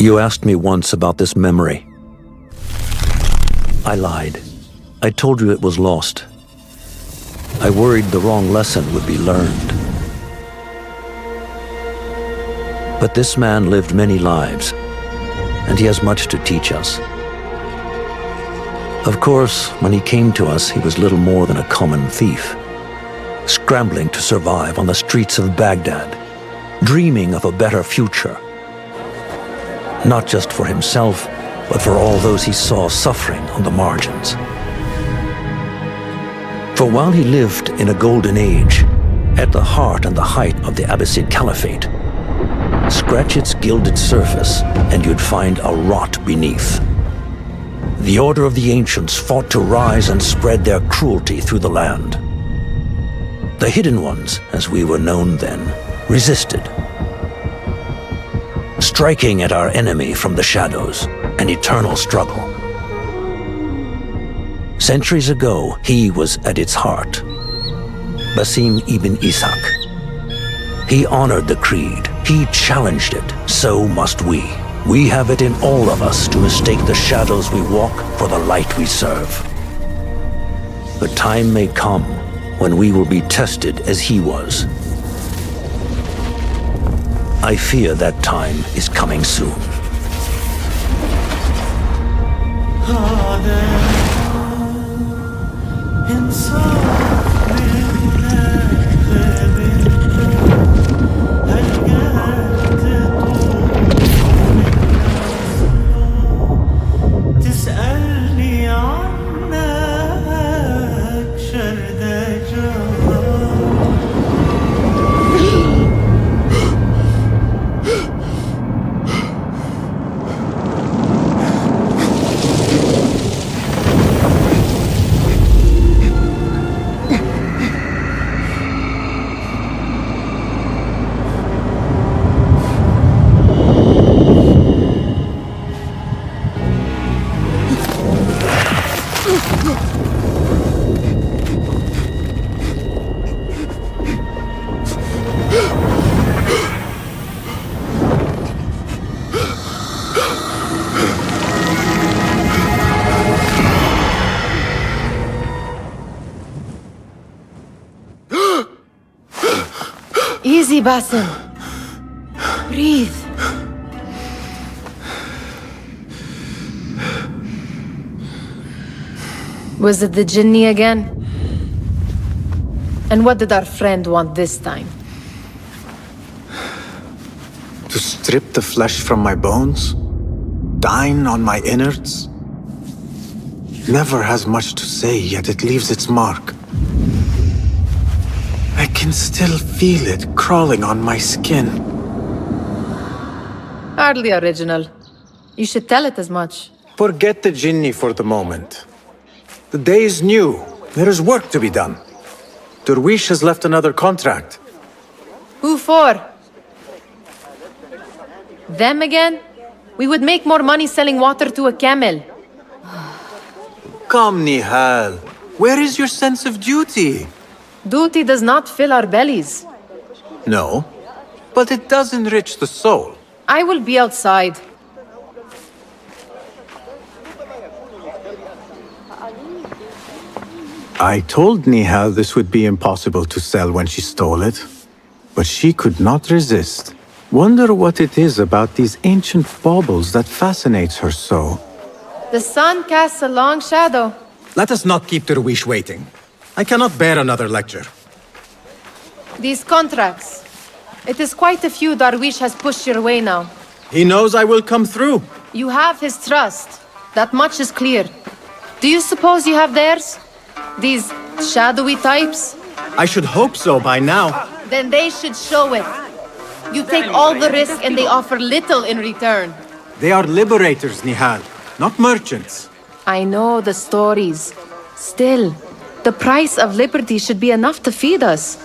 You asked me once about this memory. I lied. I told you it was lost. I worried the wrong lesson would be learned. But this man lived many lives, and he has much to teach us. Of course, when he came to us, he was little more than a common thief, scrambling to survive on the streets of Baghdad, dreaming of a better future. Not just for himself, but for all those he saw suffering on the margins. For while he lived in a golden age, at the heart and the height of the Abbasid Caliphate, scratch its gilded surface and you'd find a rot beneath. The Order of the Ancients fought to rise and spread their cruelty through the land. The Hidden Ones, as we were known then, resisted, striking at our enemy from the shadows, an eternal struggle. Centuries ago, he was at its heart, Basim ibn Ishaq. He honored the creed, he challenged it, so must we. We have it in all of us to mistake the shadows we walk for the light we serve. The time may come when we will be tested as he was. I fear that time is coming soon. Easy, Basim. Breathe. Was it the Jinni again? And what did our friend want this time? To strip the flesh from my bones? Dine on my innards? Never has much to say, yet it leaves its mark. I can still feel it crawling on my skin. Hardly original. You should tell it as much. Forget the Jinni for the moment. The day is new. There is work to be done. Derwish has left another contract. Who for? Them again? We would make more money selling water to a camel. Come, Nihal. Where is your sense of duty? Duty does not fill our bellies. No, but it does enrich the soul. I will be outside. I told Nihal this would be impossible to sell when she stole it, but she could not resist. Wonder what it is about these ancient baubles that fascinates her so. The sun casts a long shadow. Let us not keep Derwish waiting. I cannot bear another lecture. These contracts. It is quite a few Darwish has pushed your way now. He knows I will come through. You have his trust. That much is clear. Do you suppose you have theirs? These shadowy types? I should hope so by now. Then they should show it. You take all the risk and they offer little in return. They are liberators, Nihal, not merchants. I know the stories. Still, the price of liberty should be enough to feed us.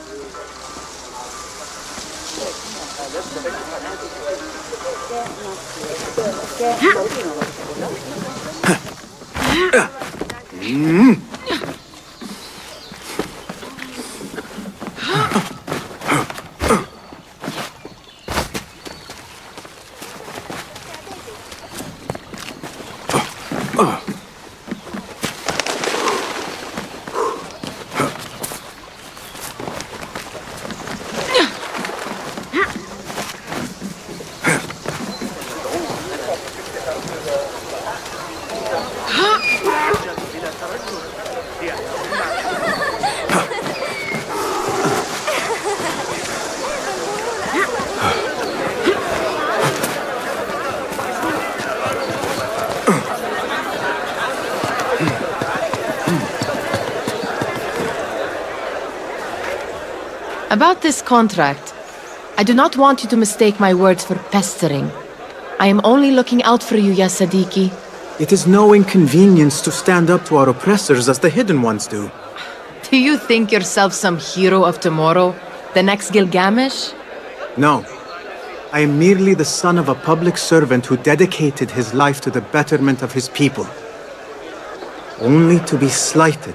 About this contract, I do not want you to mistake my words for pestering. I am only looking out for you, ya Sadiki. It is no inconvenience to stand up to our oppressors as the Hidden Ones do. Do you think yourself some hero of tomorrow? The next Gilgamesh? No. I am merely the son of a public servant who dedicated his life to the betterment of his people. Only to be slighted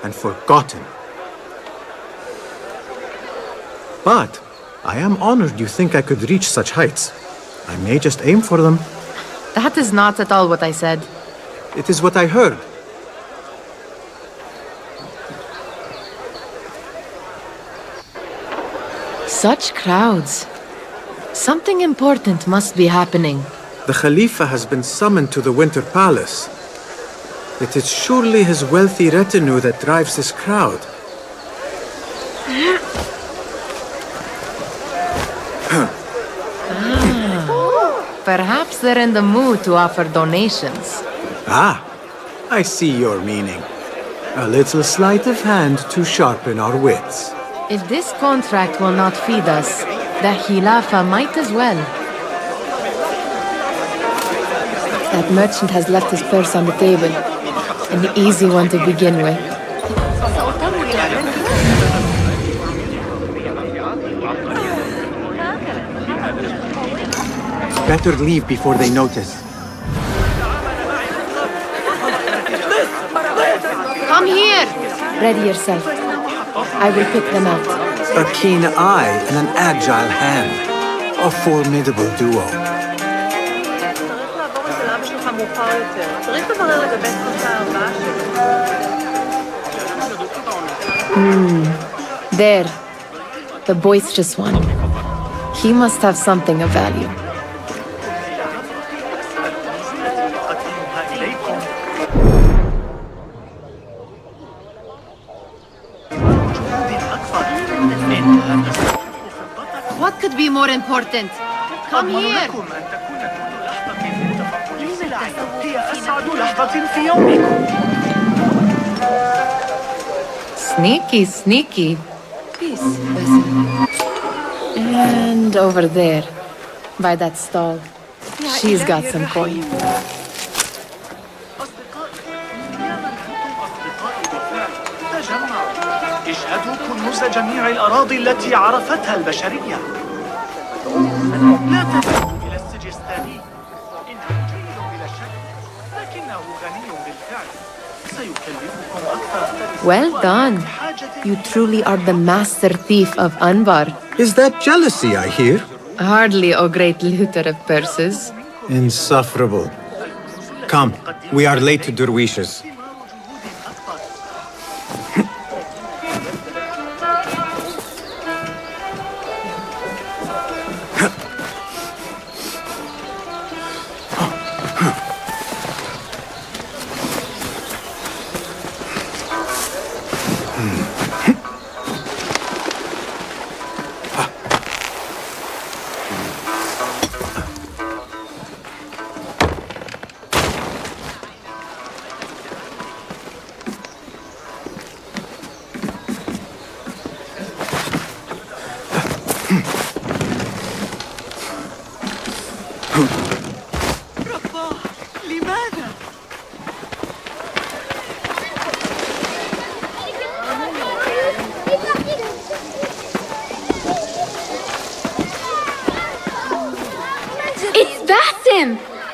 and forgotten. But I am honored you think I could reach such heights. I may just aim for them. That is not at all what I said. It is what I heard. Such crowds. Something important must be happening. The Khalifa has been summoned to the Winter Palace. It is surely his wealthy retinue that drives this crowd. Perhaps they're in the mood to offer donations. Ah, I see your meaning. A little sleight of hand to sharpen our wits. If this contract will not feed us, the Khilafa might as well. That merchant has left his purse on the table. An easy one to begin with. Better leave before they notice. Come here! Ready yourself. I will pick them out. A keen eye and an agile hand. A formidable duo. There. The boisterous one. He must have something of value. What could be more important? Come here! Sneaky, sneaky. Peace. And over there, by that stall, she's got some coin. اشهدوا كنوز جميع الأراضي التي عرفتها البشرية. لا تذهبوا إلى السجستاني. إنه جيد بلا شك، لكنه غني بالفعل. سيكلفكم أكثر. Well done. You truly are the master thief of Anbar. Is that jealousy I hear? Hardly, O great looter of purses. Insufferable. Come, we are late to Derwishes.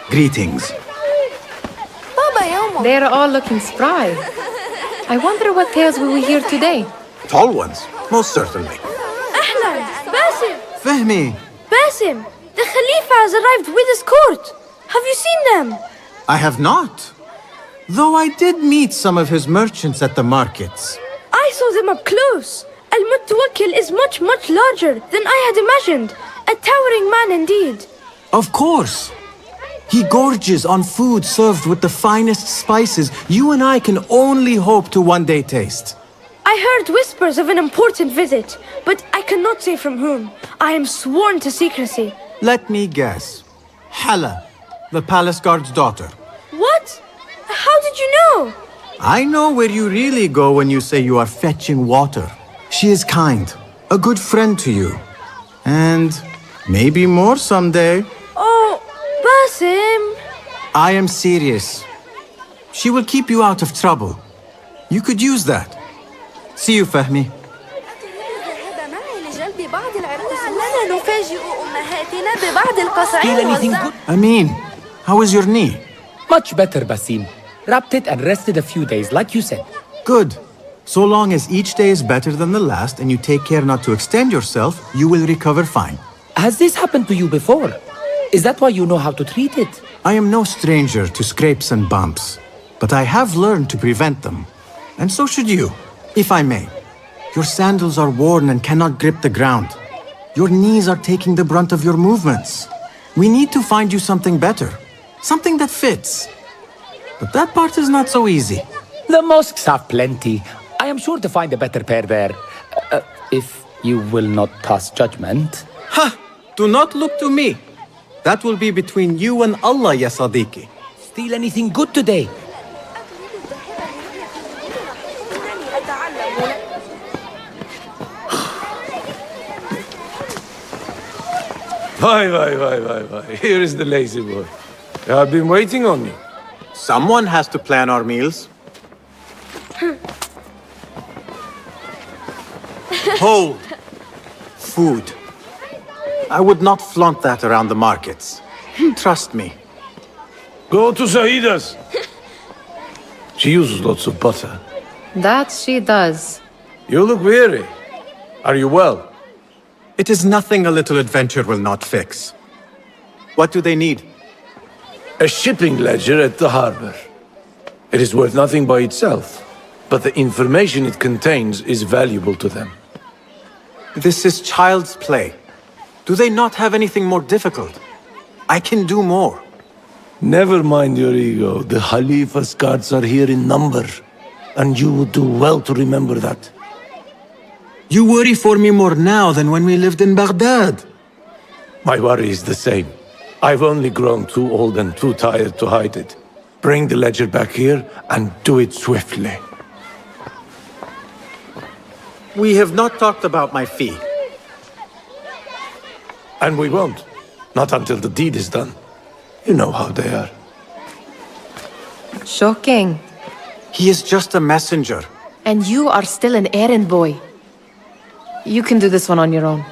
Greetings. They're all looking spry. I wonder what tales we will hear today. Tall ones, most certainly. أهلا باسم Fehmi, Basim, the Khalifa has arrived with his court. Have you seen them? I have not. Though I did meet some of his merchants at the markets. I saw them up close. Al-Mutawakkil is much, much larger than I had imagined. A towering man indeed. Of course. He gorges on food served with the finest spices you and I can only hope to one day taste. I heard whispers of an important visit, but I cannot say from whom. I am sworn to secrecy. Let me guess. Hala, the palace guard's daughter. What? How did you know? I know where you really go when you say you are fetching water. She is kind, a good friend to you. And maybe more someday. Oh, Basim. I am serious. She will keep you out of trouble. You could use that. See you, Fahmi. Feel anything good? Amin, how is your knee? Much better, Basim. Wrapped it and rested a few days, like you said. Good. So long as each day is better than the last and you take care not to extend yourself, you will recover fine. Has this happened to you before? Is that why you know how to treat it? I am no stranger to scrapes and bumps, but I have learned to prevent them. And so should you, if I may. Your sandals are worn and cannot grip the ground. Your knees are taking the brunt of your movements. We need to find you something better, something that fits. But that part is not so easy. The mosques have plenty. I am sure to find a better pair there. If you will not pass judgment. Ha! Do not look to me. That will be between you and Allah, ya Sadiqi. Steal anything good today? Why. Here is the lazy boy. I've been waiting on you. Someone has to plan our meals. Hold. Food. I would not flaunt that around the markets. Trust me. Go to Sahida's. She uses lots of butter. That she does. You look weary. Are you well? It is nothing a little adventure will not fix. What do they need? A shipping ledger at the harbor. It is worth nothing by itself, but the information it contains is valuable to them. This is child's play. Do they not have anything more difficult? I can do more. Never mind your ego. The Khalifa's guards are here in number, and you would do well to remember that. You worry for me more now than when we lived in Baghdad. My worry is the same. I've only grown too old and too tired to hide it. Bring the ledger back here and do it swiftly. We have not talked about my fee. And we won't. Not until the deed is done. You know how they are. Shocking. He is just a messenger. And you are still an errand boy. You can do this one on your own.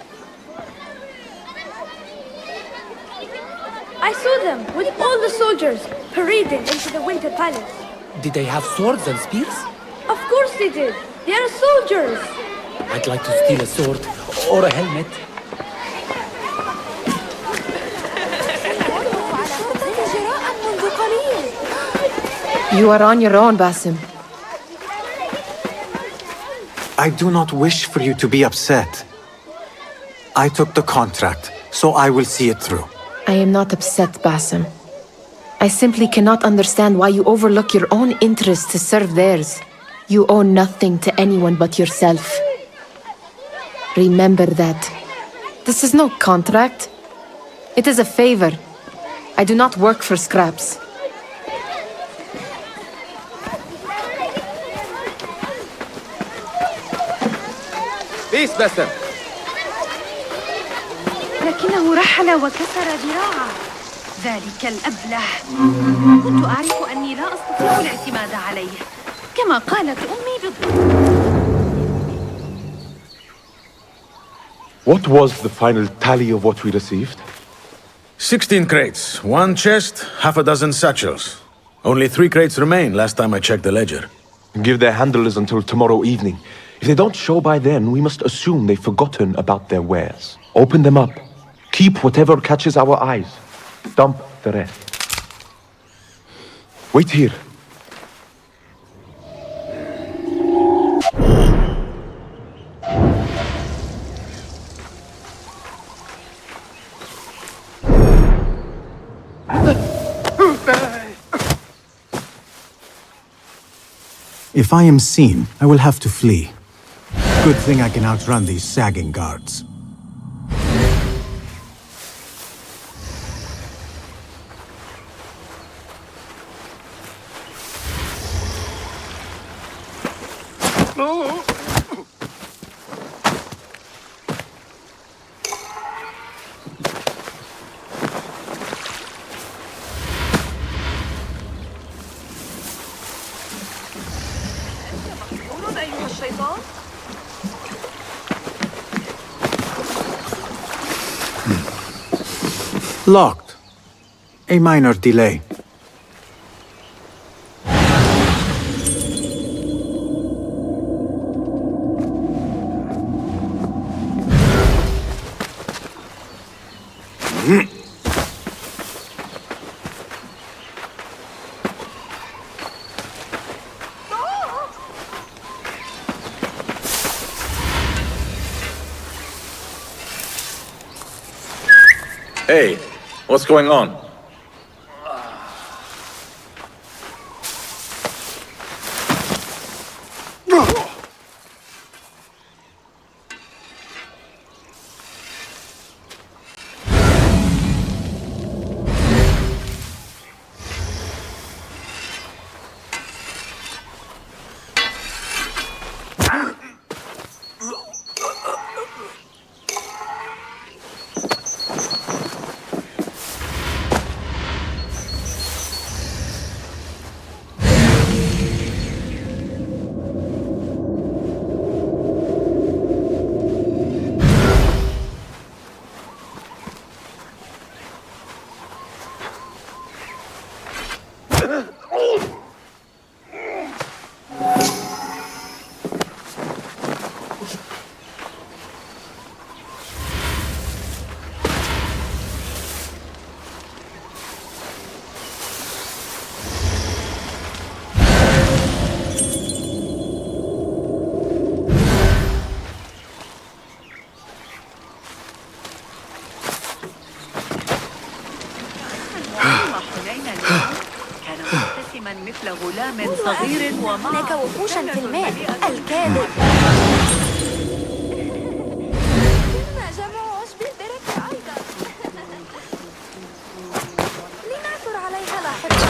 I saw them with all the soldiers parading into the Winter Palace. Did they have swords and spears? Of course they did. They are soldiers. I'd like to steal a sword or a helmet. You are on your own, Basim. I do not wish for you to be upset. I took the contract, so I will see it through. I am not upset, Basim. I simply cannot understand why you overlook your own interests to serve theirs. You owe nothing to anyone but yourself. Remember that. This is no contract. It is a favor. I do not work for scraps. Peace, Bester. لكنه رحل وكسر ذراعه. ذلك الأبله. كنت أعرف أني لا أستطيع الاعتماد عليه. كما قالت أمي بالضبط. What was the final tally of what we received? 16 crates, 1 chest, half a dozen satchels. Only 3 crates remain last time I checked the ledger. Give their handlers until tomorrow evening. If they don't show by then, we must assume they've forgotten about their wares. Open them up. Keep whatever catches our eyes. Dump the rest. Wait here. If I am seen, I will have to flee. Good thing I can outrun these sagging guards. Locked. A minor delay. Hey, what's going on? مثل غلام صغير هناك وحوشا في الماء الكاذب جمع عشب البركة أيضا لنعثر عليها لاحقا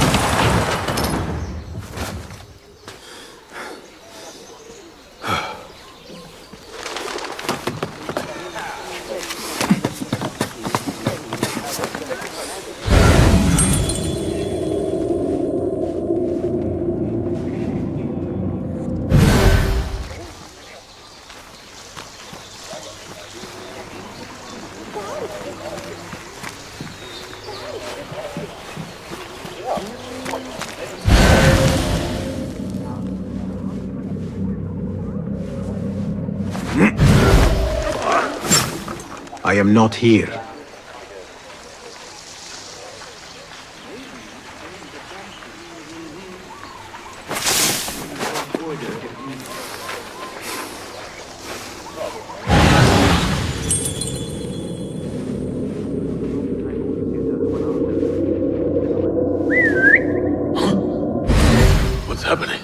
I am not here. What's happening?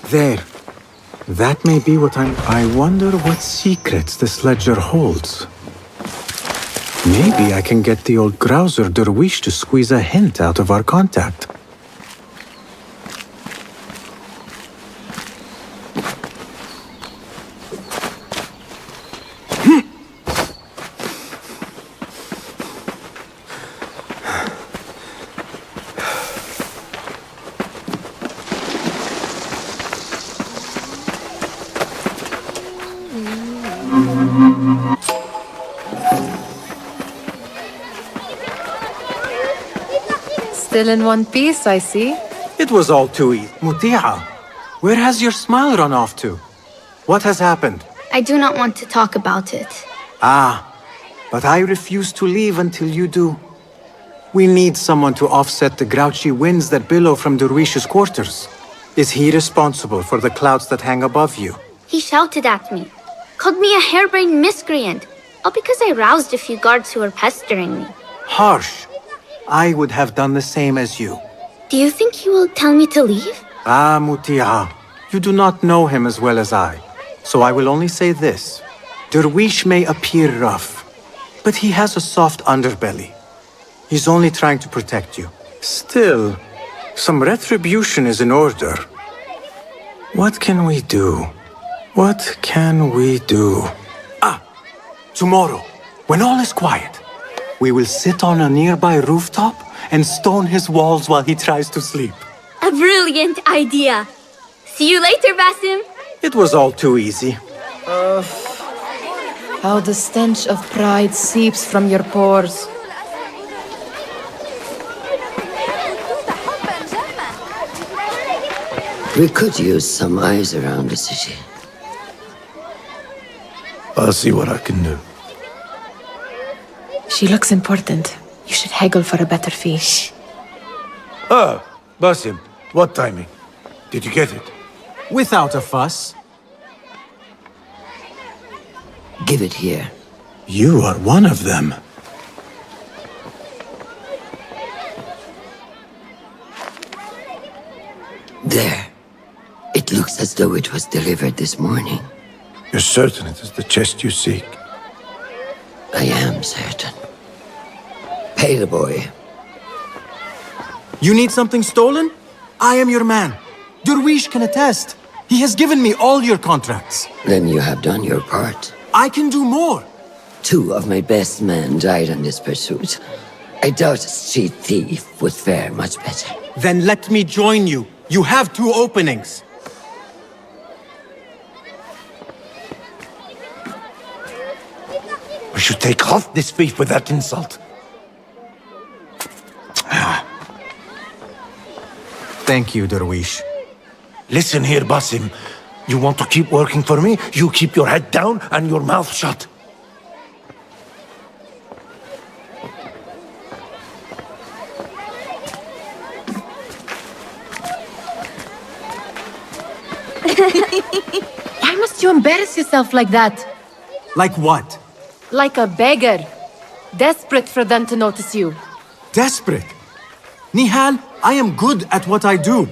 There. That may be what I wonder what secrets this ledger holds. Maybe I can get the old grouser Derwish to squeeze a hint out of our contact. Still in one piece, I see. It was all too easy. Muti'a, where has your smile run off to? What has happened? I do not want to talk about it. But I refuse to leave until you do. We need someone to offset the grouchy winds that billow from Derwish's quarters. Is he responsible for the clouds that hang above you? He shouted at me, called me a harebrained miscreant, all because I roused a few guards who were pestering me. Harsh. I would have done the same as you. Do you think he will tell me to leave? Muti'a, you do not know him as well as I, so I will only say this. Derwish may appear rough, but he has a soft underbelly. He's only trying to protect you. Still, some retribution is in order. What can we do? What can we do? Tomorrow, when all is quiet, we will sit on a nearby rooftop and stone his walls while he tries to sleep. A brilliant idea. See you later, Basim. It was all too easy. How the stench of pride seeps from your pores. We could use some eyes around the city. I'll see what I can do. She looks important. You should haggle for a better fee. Basim, what timing? Did you get it? Without a fuss. Give it here. You are one of them. There. It looks as though it was delivered this morning. You're certain it is the chest you seek? I am certain. Pay the boy. You need something stolen? I am your man. Derwish can attest. He has given me all your contracts. Then you have done your part. I can do more. 2 of my best men died in this pursuit. I doubt a street thief would fare much better. Then let me join you. You have 2 openings. We should take off this thief with that insult. Thank you, Derwish. Listen here, Basim. You want to keep working for me? You keep your head down and your mouth shut. Why must you embarrass yourself like that? Like what? Like a beggar. Desperate for them to notice you. Desperate? Nihal, I am good at what I do.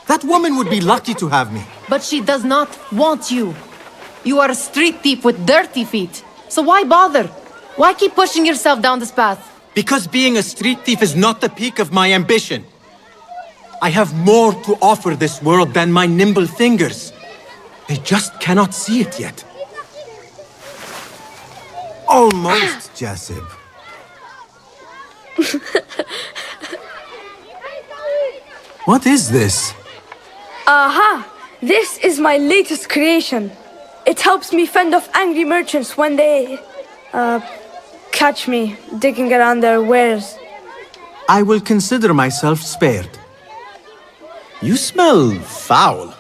That woman would be lucky to have me. But she does not want you. You are a street thief with dirty feet. So why bother? Why keep pushing yourself down this path? Because being a street thief is not the peak of my ambition. I have more to offer this world than my nimble fingers. They just cannot see it yet. Almost, Jasib. What is this? Aha! This is my latest creation. It helps me fend off angry merchants when they... catch me digging around their wares. I will consider myself spared. You smell foul.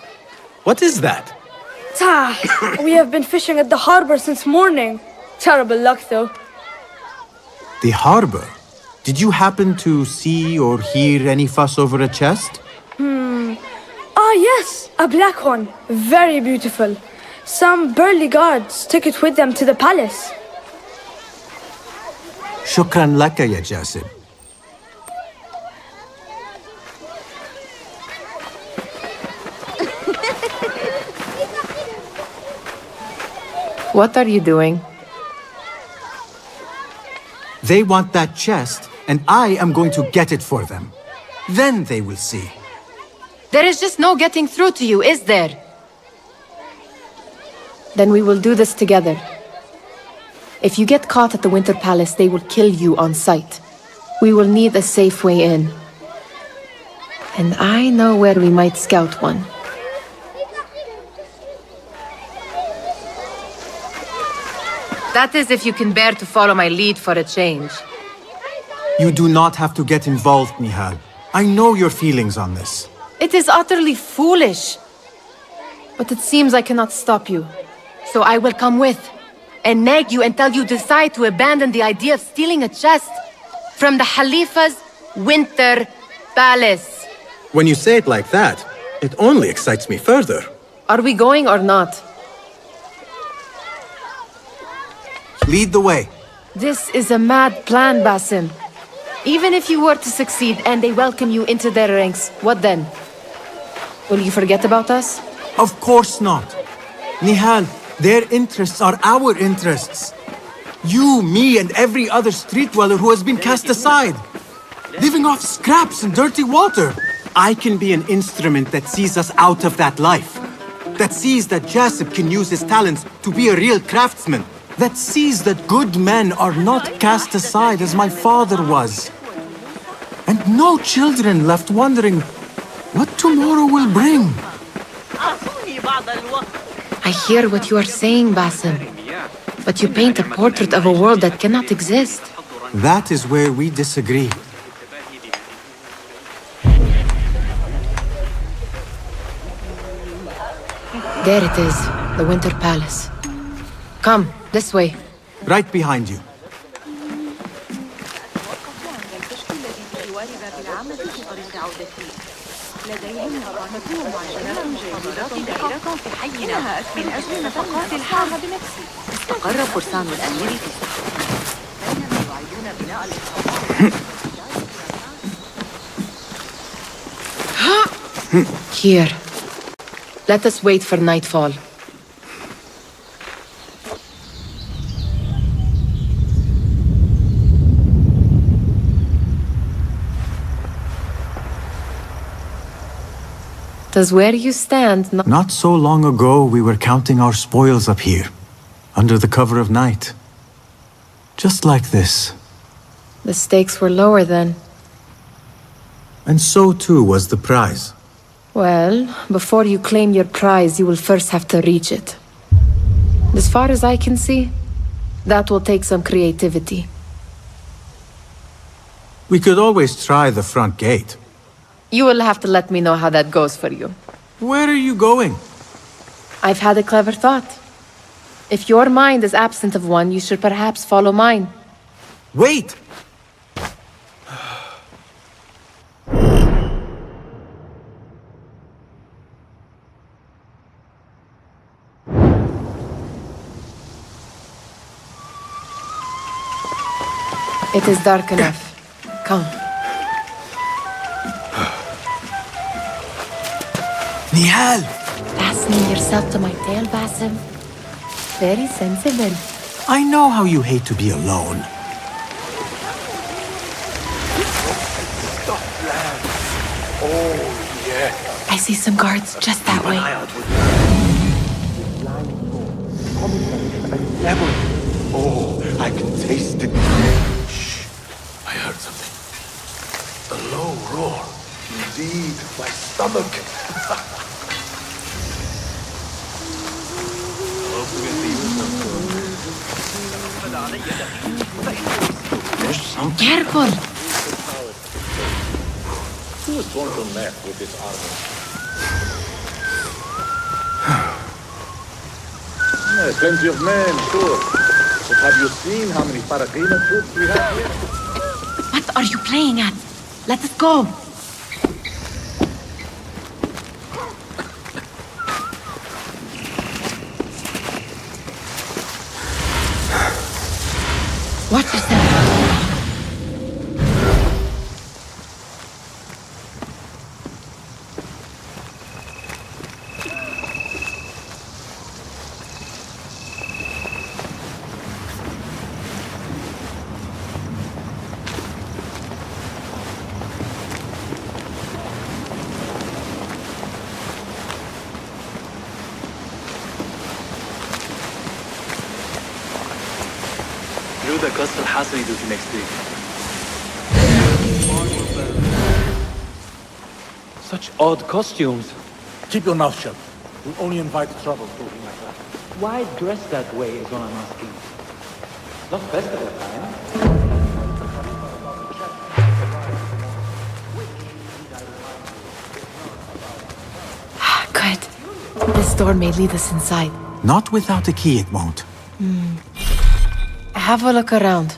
What is that? We have been fishing at the harbor since morning. Terrible luck, though. The harbor? Did you happen to see or hear any fuss over a chest? Yes, a black one. Very beautiful. Some burly guards took it with them to the palace. Shukran laka, ya Jasib. What are you doing? They want that chest, and I am going to get it for them. Then they will see. There is just no getting through to you, is there? Then we will do this together. If you get caught at the Winter Palace, they will kill you on sight. We will need a safe way in. And I know where we might scout one. That is if you can bear to follow my lead for a change. You do not have to get involved, Nihal. I know your feelings on this. It is utterly foolish. But it seems I cannot stop you. So I will come with, and nag you until you decide to abandon the idea of stealing a chest from the Khalifa's Winter Palace. When you say it like that, it only excites me further. Are we going or not? Lead the way. This is a mad plan, Basim. Even if you were to succeed and they welcome you into their ranks, what then? Will you forget about us? Of course not. Nihal, their interests are our interests. You, me, and every other street dweller who has been cast aside. Living off scraps and dirty water. I can be an instrument that sees us out of that life. That sees that Jasip can use his talents to be a real craftsman. That sees that good men are not cast aside as my father was. And no children left wondering what tomorrow will bring. I hear what you are saying, Basim. But you paint a portrait of a world that cannot exist. That is where we disagree. There it is, the Winter Palace. Come, this way. Right behind you. استقر فرسان الأمير في Here. Let us wait for nightfall. Does where you stand not... Not so long ago, we were counting our spoils up here, under the cover of night. Just like this. The stakes were lower then. And so too was the prize. Well, before you claim your prize, you will first have to reach it. As far as I can see, that will take some creativity. We could always try the front gate. You will have to let me know how that goes for you. Where are you going? I've had a clever thought. If your mind is absent of one, you should perhaps follow mine. Wait! It is dark enough. Come. Nihal! Fastening yourself to my tail, Basim. Very sensible. I know how you hate to be alone. Oh, yeah. I see some guards just that way. Oh, I can taste it. Shh. I heard something. A low roar. Indeed, my stomach. There's something. Careful! Who was born from Mech with this armor? Yeah, plenty of men, sure. But have you seen how many Paragrina troops we have here? What are you playing at? Let us go! Watch yourself. المفروض أكسر حسني duty next week. Such odd costumes. Keep your mouth shut. You'll only invite trouble talking like that. Why dress that way is what I'm asking. Not festival time. Good. This door may lead us inside. Not without a key, it won't. Have a look around.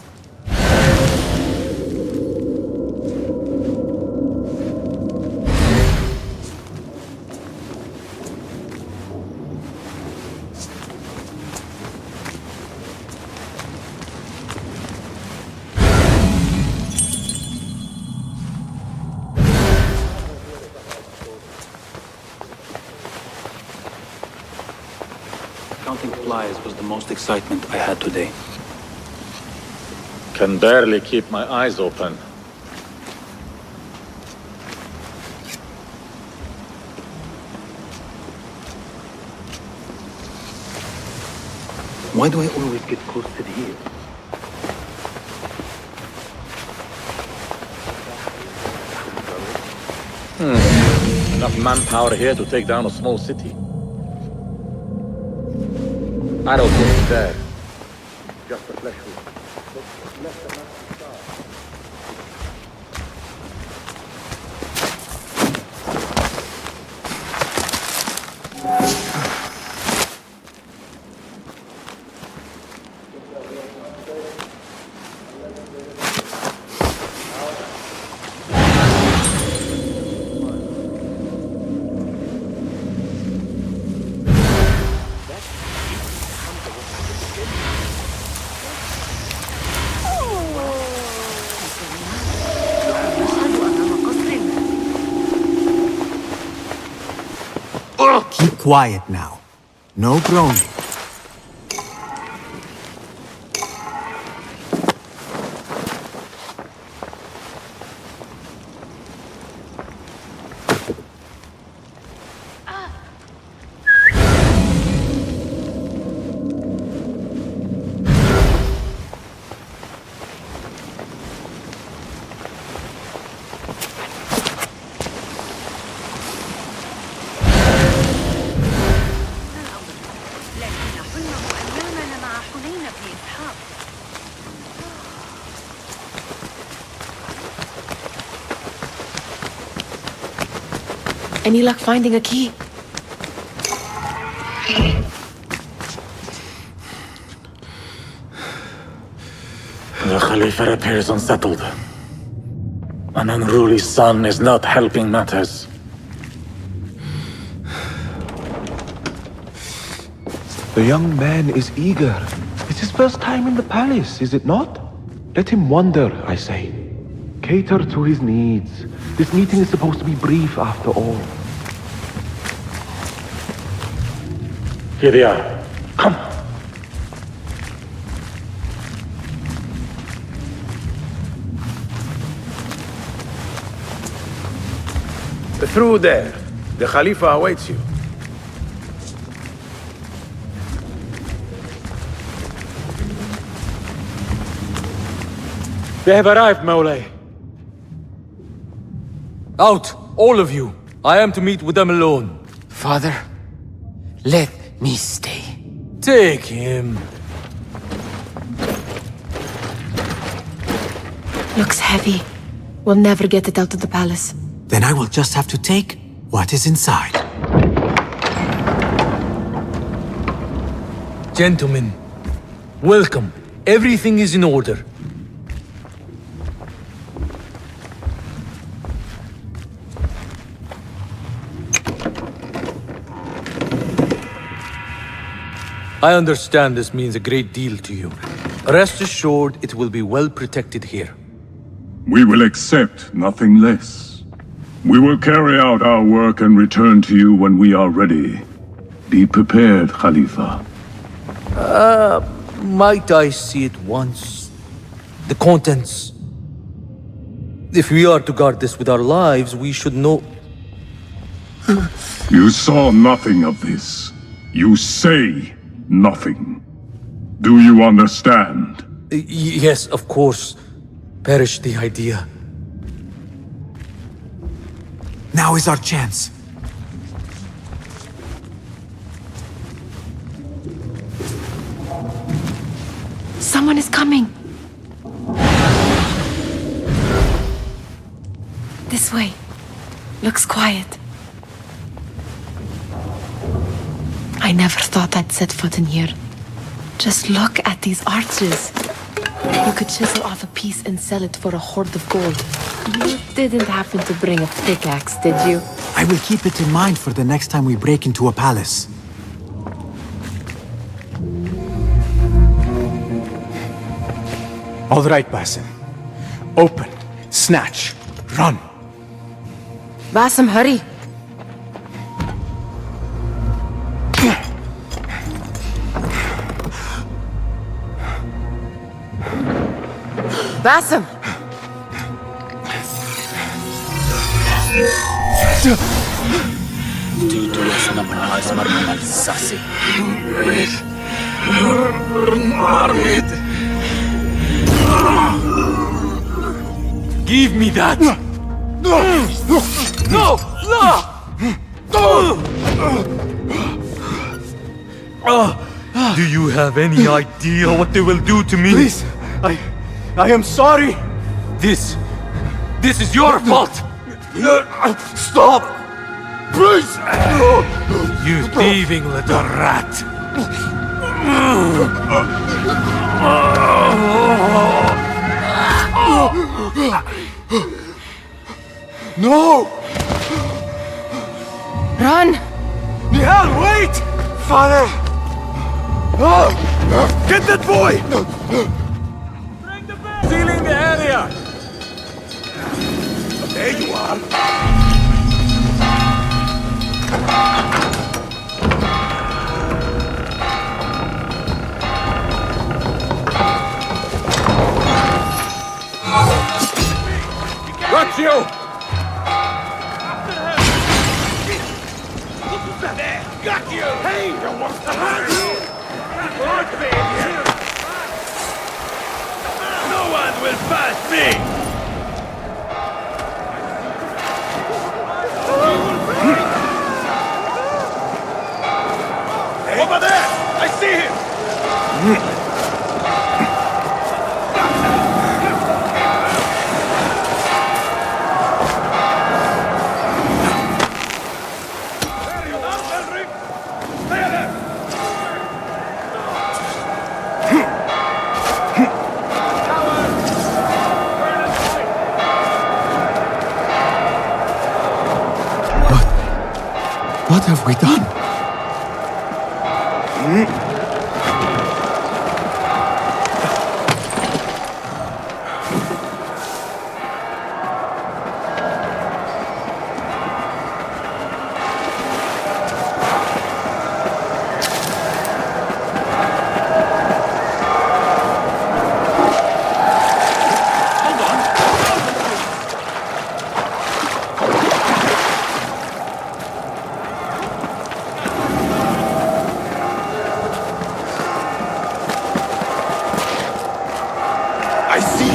Counting flies was the most excitement I had today. Can barely keep my eyes open. Why do I always get posted here? Enough manpower here to take down a small city. I don't think there. Just a flesh wound. Keep quiet now. No groaning. Any luck finding a key? The Khalifa appears unsettled. An unruly son is not helping matters. The young man is eager. It's his first time in the palace, is it not? Let him wander, I say. Cater to his needs. This meeting is supposed to be brief after all. Here they are. Come. Through there. The Khalifa awaits you. They have arrived, Mawlay. Out, all of you. I am to meet with them alone. Father, let me stay. Take him. Looks heavy. We'll never get it out of the palace. Then I will just have to take what is inside. Gentlemen, welcome. Everything is in order. I understand this means a great deal to you. Rest assured, it will be well protected here. We will accept nothing less. We will carry out our work and return to you when we are ready. Be prepared, Khalifa. Might I see it once? The contents. If we are to guard this with our lives, we should know... You saw nothing of this. You say nothing. Do you understand? Yes, of course. Perish the idea. Now is our chance. Someone is coming. This way. Looks quiet. I never thought I'd set foot in here. Just look at these arches. You could chisel off a piece and sell it for a hoard of gold. You didn't happen to bring a pickaxe, did you? I will keep it in mind for the next time we break into a palace. All right, Basim. Open, snatch, run. Basim, hurry. Basim! Give me that! No! Do you have any idea what they will do to me? Please, I am sorry. This is your fault! Stop! Please! You thieving little rat! No! Run! Nihal, wait! Father! Get that boy! Sealing the area! There you are! Got you! Got you! Hey! You want to No one will pass me! Over there! I see him! What have we done? I see you!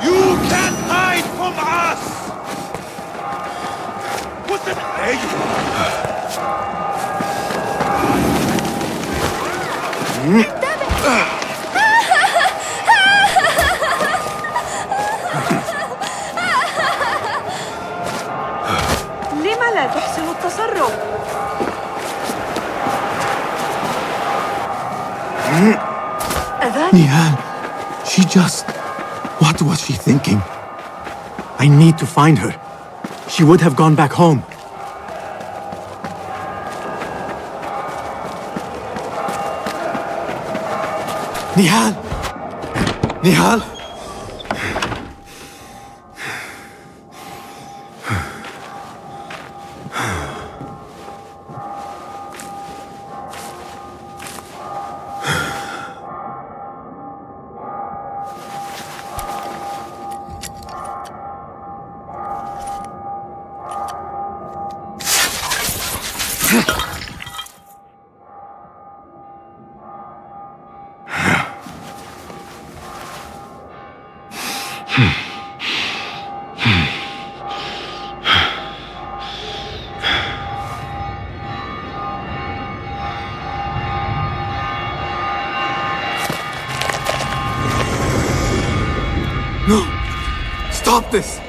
You can't hide from us! What's it? There you لما لا تحسن التصرف؟ Nihal, she just... What was she thinking? I need to find her. She would have gone back home. Nihal! Nihal! No! Stop this!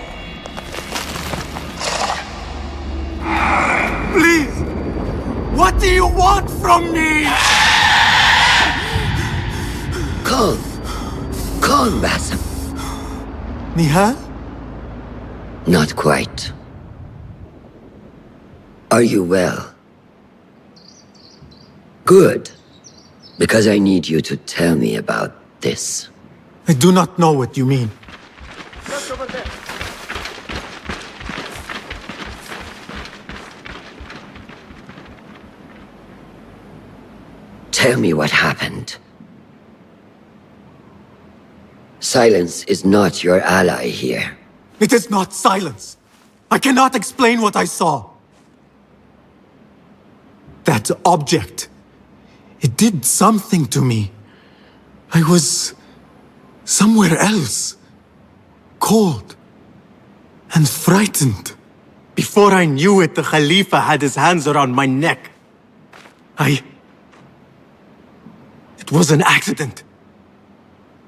Please! What do you want from me? Calm. Calm, Basim. Nihal? Not quite. Are you well? Good. Because I need you to tell me about this. I do not know what you mean. Tell me what happened. Silence is not your ally here. It is not silence. I cannot explain what I saw. That object. It did something to me. I was somewhere else. Cold. And frightened. Before I knew it, the Khalifa had his hands around my neck. It was an accident.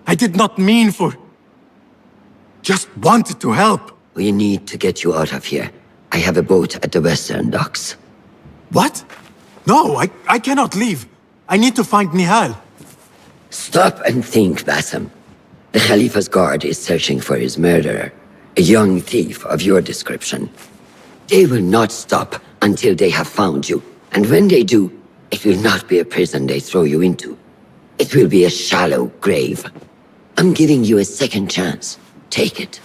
I did not mean for... Just wanted to help. We need to get you out of here. I have a boat at the western docks. What? No, I cannot leave. I need to find Nihal. Stop and think, Basim. The Khalifa's guard is searching for his murderer, a young thief of your description. They will not stop until they have found you. And when they do, it will not be a prison they throw you into. It will be a shallow grave. I'm giving you a second chance. Take it.